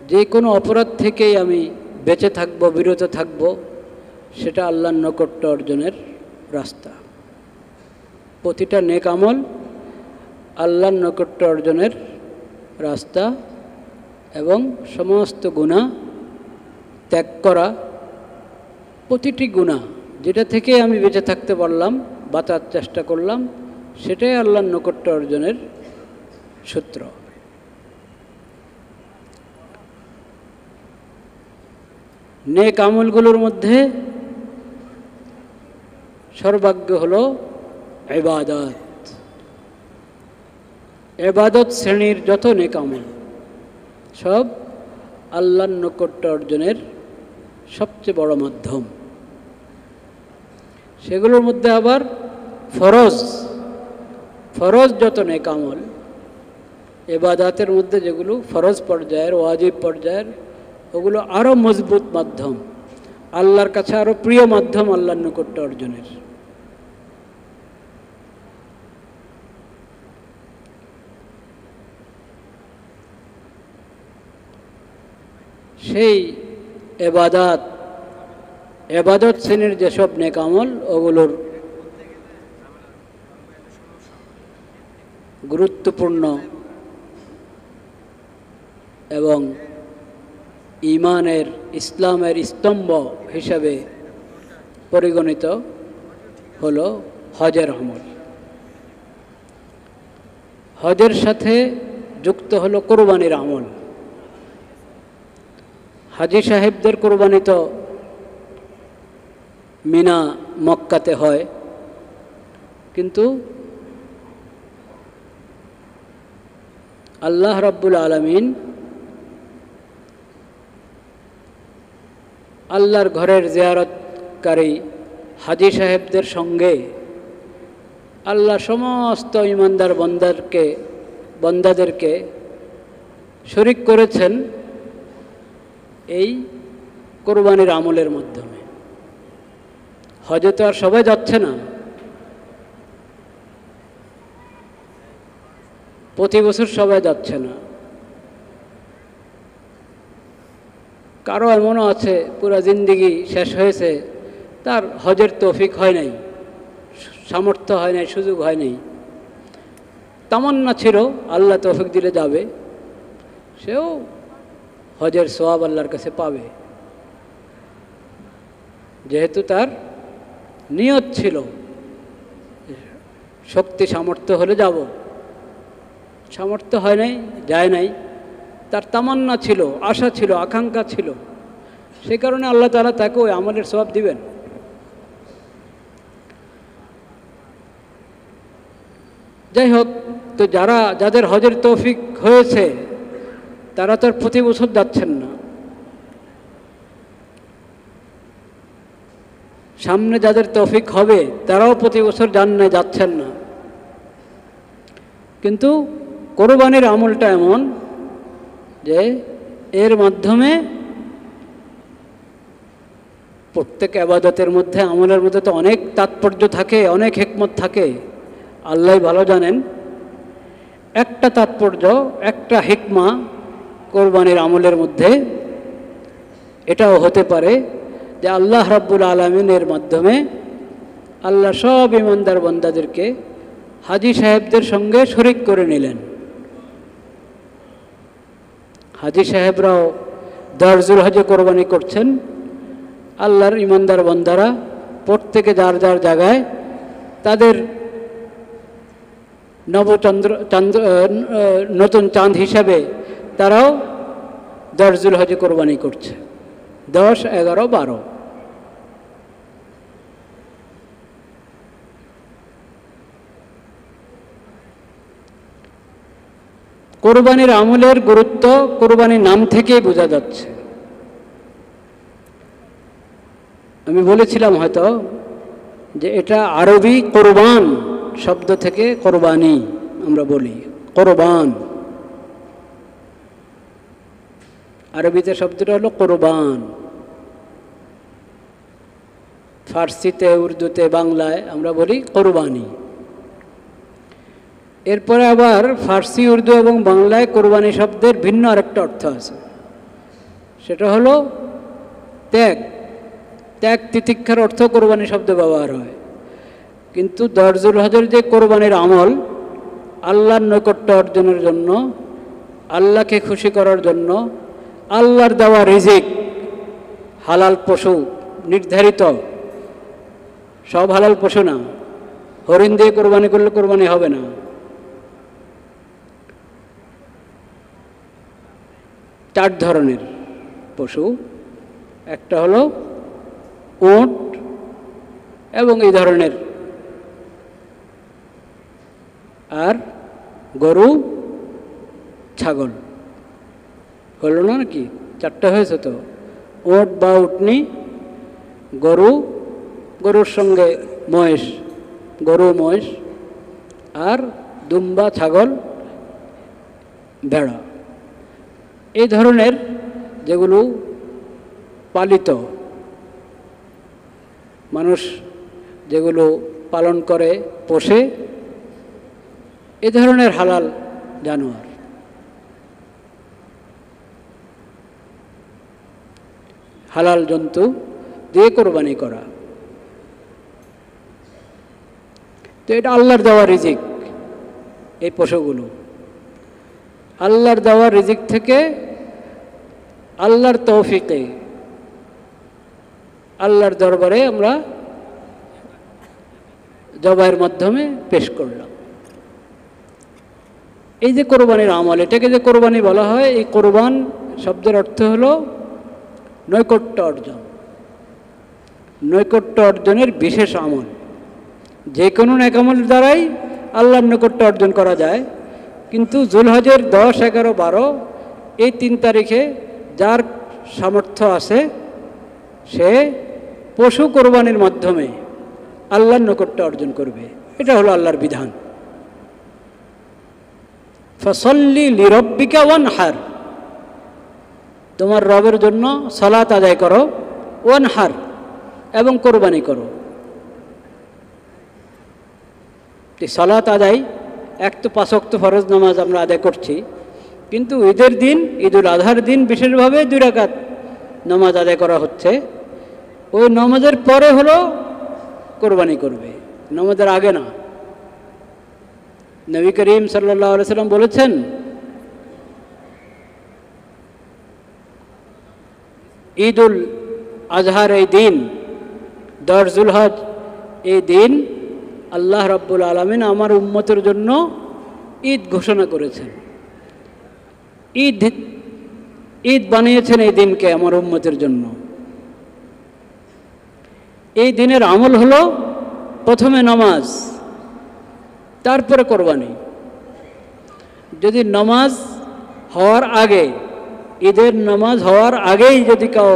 যে কোনো অপরাধ থেকেই আমি বেঁচে থাকব, বিরত থাকব, সেটা আল্লাহর নৈকট্য অর্জনের রাস্তা। প্রতিটা নেক আমল আল্লাহর নৈকট্য অর্জনের রাস্তা, এবং সমস্ত গুনাহ ত্যাগ করা। প্রতিটি গুনাহ যেটা থেকে আমি বেঁচে থাকতে পারলাম, বাঁচার চেষ্টা করলাম, সেটাই আল্লাহর নৈকট্য অর্জনের সূত্র। নেক আমলগুলোর মধ্যে সর্বাগ্য হলো ইবাদত। ইবাদত শ্রেণীর যত নেক আমল সব আল্লাহর নৈকট্য অর্জনের সবচেয়ে বড় মাধ্যম। সেগুলোর মধ্যে আবার ফরজ যত নেক আমল, ইবাদতের মধ্যে যেগুলো ফরজ পর্যায়ের, ওয়াজিব পর্যায়ের, ওগুলো আরও মজবুত মাধ্যম, আল্লাহর কাছে আরও প্রিয় মাধ্যম আল্লাহর নৈকট্য অর্জনের। সেই এবাদত শ্রেণীর যেসব নেক আমল, ওগুলোর গুরুত্বপূর্ণ এবং ঈমানের, ইসলামের স্তম্ভ হিসাবে পরিগণিত হলো হজের আমল। হজের সাথে যুক্ত হলো কোরবানির আমল। হাজী সাহেবদের কোরবানি তো মিনা, মক্কাতে হয়, কিন্তু আল্লাহ রাব্বুল আলামিন আল্লাহর ঘরের জিয়ারতকারী হাজী সাহেবদের সঙ্গে আল্লাহ সমস্ত ঈমানদার বন্দাদেরকে শরীক করেছেন এই কোরবানির আমলের মাধ্যমে। হজে তো আর সবাই যাচ্ছে না, প্রতি বছর সবাই যাচ্ছে না। কারো এমনও আছে পুরা জিন্দেগি শেষ হয়েছে, তার হজের তৌফিক হয় নাই, সামর্থ্য হয় নাই, সুযোগ হয় নাই। তামান্না ছিল আল্লাহ তৌফিক দিলে যাবে, সেও হজের সওয়াব আল্লাহর কাছে পাবে, যেহেতু তার নিয়ত ছিল শক্তি সামর্থ্য হলে যাব। সামর্থ্য হয় নাই, যায় নাই, তার তামান্না ছিল, আশা ছিল, আকাঙ্ক্ষা ছিল, সে কারণে আল্লাহ তাআলা তাকে ওই আমলের সওয়াব দিবেন। যাই হোক, তো যাদের হজের তৌফিক হয়েছে তারা তো আর প্রতি বছর যাচ্ছেন না। সামনে যাদের তৌফিক হবে তারাও প্রতি বছর যাচ্ছেন না। কিন্তু কোরবানির আমলটা এমন যে এর মাধ্যমে প্রত্যেক ইবাদতের মধ্যে, আমলের মধ্যে তো অনেক তাৎপর্য থাকে, অনেক হিকমত থাকে, আল্লাহ ভালো জানেন। একটা তাৎপর্য, একটা হিকমা কোরবানির আমলের মধ্যে এটাও হতে পারে যে আল্লাহ রাব্বুল আলামিনের মাধ্যমে আল্লাহ সব ঈমানদার বান্দাদেরকে হাজী সাহেবদের সঙ্গে শরীক করে নিলেন। হাজী সাহেবরাও দরজুল হজে কোরবানি করছেন, আল্লাহর ঈমানদার বান্দারা প্রত্যেকে যার যার জায়গায় তাদের নতুন চাঁদ হিসাবে তারাও দরজুল হজে কোরবানি করছে, 10, 11, 12। কোরবানির আমলের গুরুত্ব কোরবানির নাম থেকেই বোঝা যাচ্ছে। আমি বলেছিলাম হয়তো যে এটা আরবি কোরবান শব্দ থেকে কোরবানি আমরা বলি, কোরবান আরবিতে শব্দটা হলো কোরবান, ফার্সিতে, উর্দুতে, বাংলায় আমরা বলি কোরবানি। এরপরে আবার ফার্সি, উর্দু এবং বাংলায় কোরবানি শব্দের ভিন্ন আরেকটা অর্থ আছে। সেটা হলো ত্যাগ। ত্যাগ তিতিক্ষার অর্থ কোরবানি শব্দ ব্যবহার হয়, কিন্তু 10 যুলহজের যে কোরবানির আমল আল্লাহর নৈকট্য অর্জনের জন্য, আল্লাহকে খুশি করার জন্য, আল্লাহর দেওয়া রিজিক, হালাল পশু নির্ধারিত, সব হালাল পশু না, হরিণ দিয়ে কোরবানি করলে কোরবানি হবে না। 4 ধরনের পশু, একটা হলো উট এবং এই ধরনের, আর গরু, ছাগল। হলো না নাকি? 4টা হয়েছে তো। উট বা উটনি, গরু, গরুর সঙ্গে মহিষ, গরু মহিষ, আর দুম্বা, ছাগল, ভেড়া। এই ধরনের যেগুলো পালিত, মানুষ যেগুলো পালন করে, পোষে, এ ধরনের হালাল জানোয়ার। হালাল জন্তু দিয়ে কোরবানি করা, তো এটা আল্লাহর দেওয়া রিজিক। এই পশুগুলো আল্লাহর দেওয়া রিজিক থেকে আল্লাহর তৌফিকে আল্লাহর দরবারে আমরা জবাইয়ের মাধ্যমে পেশ করলাম। এই যে কোরবানির আমল, এটাকে যে কোরবানি বলা হয়, এই কোরবান শব্দের অর্থ হলো নৈকট্য অর্জন। নৈকট্য অর্জনের বিশেষ আমল, যে কোনো নেক আমল দ্বারাই আল্লাহর নৈকট্য অর্জন করা যায়, কিন্তু যুলহজের 10, 11, 12 এই 3 তারিখে যার সামর্থ্য আছে সে পশু কোরবানির মাধ্যমে আল্লাহর নৈকট্য অর্জন করবে। এটা হলো আল্লাহর বিধান। ফসল্লি লিরব্বিকা ওয়ানহার, তোমার রবের জন্য সালাত আদায় করো, ওয়ানহার এবং কোরবানি করো। সালাত আদায়, এক তো 5 ওয়াক্ত ফরজ নামাজ আমরা আদায় করছি, কিন্তু ঈদের দিন, ঈদুল আজহার দিন বিশেষভাবে 2 রাকাত নামাজ আদায় করা হচ্ছে। ওই নামাজের পরে হলো কোরবানি করবে, নামাজের আগে না। নবী করিম সাল্লাল্লাহু আলাইহি সাল্লাম বলেছেন, ঈদুল আজহার এই দিন, 10 যুলহজ এই দিন আল্লাহ রাব্বুল আলামিন আমার উম্মতের জন্য ঈদ ঘোষণা করেছেন। ঈদ বানিয়েছেন এই দিনকে আমার উম্মতের জন্য। এই দিনের আমল হলো প্রথমে নামাজ, তারপরে কোরবানি। যদি নামাজ হওয়ার আগে, ঈদের নামাজ হওয়ার আগেই যদি কেউ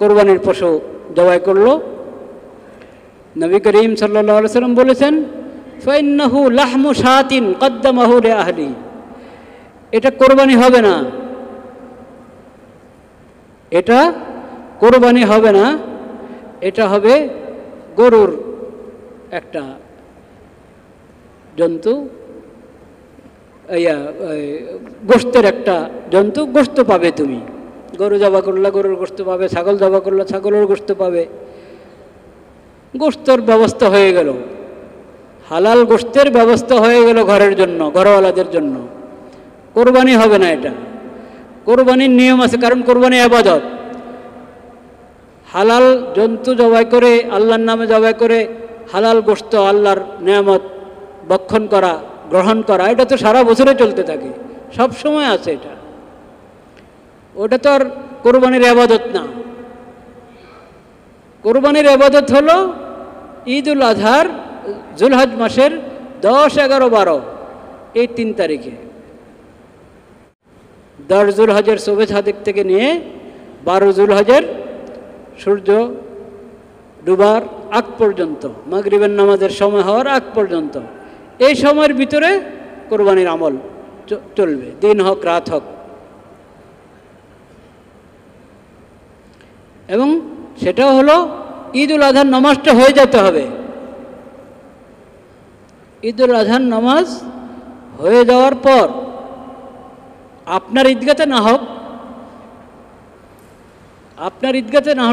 কোরবানির পশু জবাই করলো, নবী করিম সাল্লাল্লাহু আলাইহি সাল্লাম বলেছেন, ফাইন্নাহু লাহমু শাতিন কদ্দামাহু লিআহলি, এটা কোরবানি হবে না, এটা কোরবানি হবে না, এটা হবে গরুর একটা জন্তু, গোশতের একটা জন্তু, গোশত পাবে তুমি। গরু জবা করলে গরুর গোশত পাবে, ছাগল জবা করলে ছাগলের গোশত পাবে। গোশতের ব্যবস্থা হয়ে গেল, হালাল গোশতের ব্যবস্থা হয়ে গেল ঘরের জন্য, ঘরওয়ালাদের জন্য। কোরবানি হবে না, এটা কোরবানির নিয়ম আছে, কারণ কোরবানি ইবাদত। হালাল জন্তু জবাই করে, আল্লাহর নামে জবাই করে হালাল গোশত, আল্লাহর নেয়ামত ভক্ষণ করা, গ্রহণ করা, এটা তো সারা বছরে চলতে থাকে, সব সময় আছে এটা। ওটা তো আর কোরবানির ইবাদত না। কোরবানির ইবাদত হলো ঈদুল আজহার যুলহজ মাসের 10, 11, 12 এই 3 তারিখে। 10 যুলহজের শোভে সাদিক থেকে নিয়ে 12 যুলহজের সূর্য ডুবার আগ পর্যন্ত, মাগরিবের নামাজের সময় হওয়ার আগ পর্যন্ত, এই সময়ের ভিতরে কোরবানির আমল চলবে, দিন হোক রাত হোক। এবং সেটাও হলো ঈদুল আজহার নামাজটা হয়ে যেতে হবে। ঈদুল আজহার নামাজ হয়ে যাওয়ার পর আপনার ঈদগাতে না হোক, আপনার ঈদগাতে না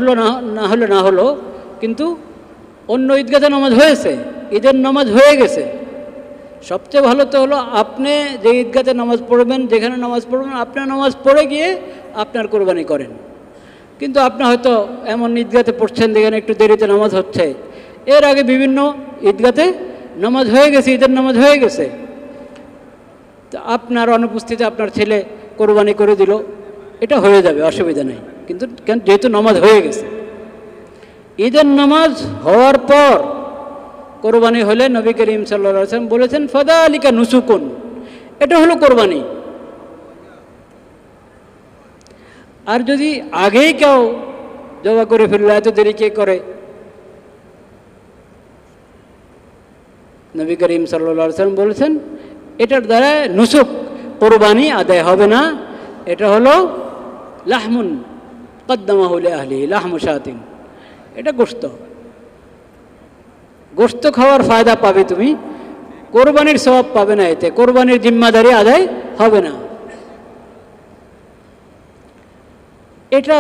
হলো কিন্তু অন্য ঈদগাতে নামাজ হয়েছে, ঈদের নামাজ হয়ে গেছে। সবচেয়ে ভালো তো হলো আপনি যে ঈদগাতে নামাজ পড়বেন, যেখানে নামাজ পড়বেন, আপনার নামাজ পড়ে গিয়ে আপনার কোরবানি করেন। কিন্তু আপনি হয়তো এমন ঈদগাতে পড়ছেন যেখানে একটু দেরিতে নামাজ হচ্ছে, এর আগে বিভিন্ন ঈদগাতে নামাজ হয়ে গেছে, ঈদের নামাজ হয়ে গেছে, তো আপনার অনুপস্থিতিতে আপনার ছেলে কোরবানি করে দিল, এটা হয়ে যাবে, অসুবিধা নেই। কিন্তু যেহেতু নামাজ হয়ে গেছে, ঈদের নামাজ হওয়ার পর কোরবানি হলে নবী করিম সাল্লাল্লাহু আলাইহি ওয়াসাল্লাম বলেছেন ফাদালিকা নুসুকুন, এটা হলো কোরবানি। আর যদি আগেই কেউ জবা করে ফেললো, এত দেরি কে করে? নবী করিম সাল্লাল্লাহু আলাইহি ওয়াসাল্লাম বলেছেন এটার দ্বারা নুসুক, কোরবানি আদায় হবে না। এটা হলো লাহমুন কদ্দামাহু লিআহলিহি লাহমু শাতিন, এটা গোশত। গোশত খাওয়ার ফায়দা পাবে তুমি, কোরবানির সওয়াব পাবে না, এতে কোরবানির জিম্মাদারি আদায় হবে না। এটা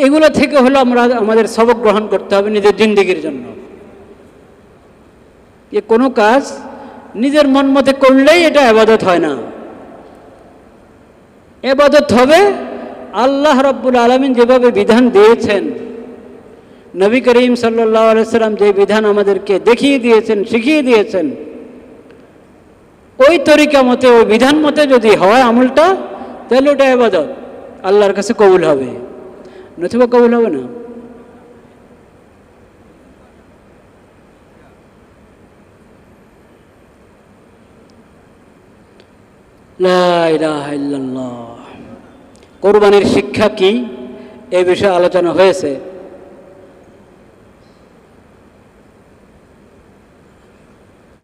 এগুলো থেকে হলো আমাদের সবক গ্রহণ করতে হবে নিজের জিন্দেগির জন্য। যে কোনো কাজ নিজের মন মতে করলেই এটা ইবাদত হয় না। ইবাদত হবে আল্লাহ রাব্বুল আলামিন যেভাবে বিধান দিয়েছেন, নবী করিম সাল্লাল্লাহু আলাইহি সাল্লাম যে বিধান আমাদেরকে দেখিয়ে দিয়েছেন, শিখিয়ে দিয়েছেন, ওই তরিকা মতে, ওই বিধান মতে যদি হয় আমলটা, তাহলে ওটা ইবাদত, আল্লাহর কাছে কবুল হবে, নতুবা কবুল হবে না। লা ইলাহা ইল্লাল্লাহ। কোরবানির শিক্ষা কি, এই বিষয়ে আলোচনা হয়েছে।